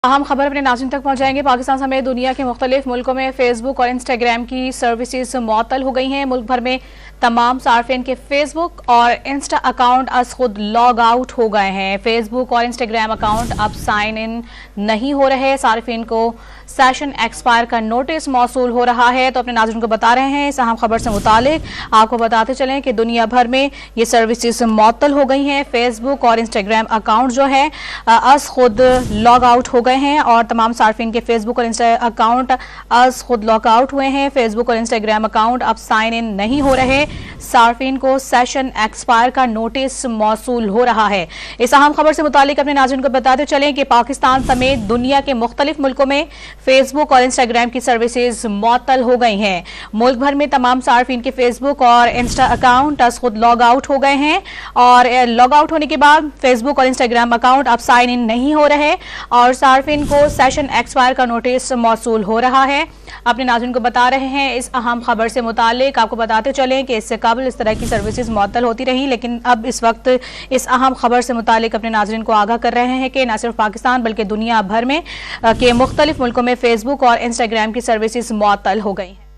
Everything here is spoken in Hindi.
अहम खबर अपने नाज़रीन तक पहुंचाएंगे। पाकिस्तान समेत दुनिया के मुख्तलिफ मुल्कों में फेसबुक और इंस्टाग्राम की सर्विसेज मुअत्तल हो गई हैं। मुल्क भर में तमाम सार्फिन के फेसबुक और इंस्टा अकाउंट आज खुद लॉग आउट हो गए हैं। फेसबुक और इंस्टाग्राम अकाउंट अब साइन इन नहीं हो रहे। सार्फिन को सेशन एक्सपायर का नोटिस मौसूल हो रहा है। तो अपने नाज़रीन को बता रहे हैं इस अहम खबर से मुतालिक आपको बताते चलें कि दुनिया भर में ये सर्विसेज मुअत्तल हो गई हैं। फेसबुक और इंस्टाग्राम अकाउंट जो है आज खुद लॉग आउट हो गए हैं और तमाम सार्फिन के फेसबुक और इंस्टा अकाउंट आज खुद लॉग आउट हुए हैं। फेसबुक और इंस्टाग्राम अकाउंट अब साइन इन नहीं हो रहे। सार्फिन को सेशन एक्सपायर का नोटिस मौसूल हो रहा है। इस अहम खबर से मुतालिक अपने नाज़रीन को बताते चलें कि पाकिस्तान समेत दुनिया के मुख्तलिफ मुल्कों में फेसबुक और इंस्टाग्राम की सर्विसेज मुअत्तल हो गई हैं। मुल्क भर में तमाम सार्फिन के फेसबुक और इंस्टा अकाउंट आज खुद लॉग आउट हो गए हैं और लॉग आउट होने के बाद फेसबुक और इंस्टाग्राम अकाउंट अब साइन इन नहीं हो रहे और सार्फिन को सेशन एक्सपायर का नोटिस मौसूल हो रहा है। अपने नाज़रीन को बता रहे हैं इस अहम खबर से मुतालिक आपको बताते चलें कि इससे कबल इस तरह की सर्विसेज मुअत्तल होती रही, लेकिन अब इस वक्त इस अहम खबर से मुतालिक अपने नाज़रीन को आगाह कर रहे हैं कि न सिर्फ पाकिस्तान बल्कि दुनिया भर में के मुख्तलिफ मुल्कों में फेसबुक और इंस्टाग्राम की सर्विसेज मुअत्तल हो गई हैं।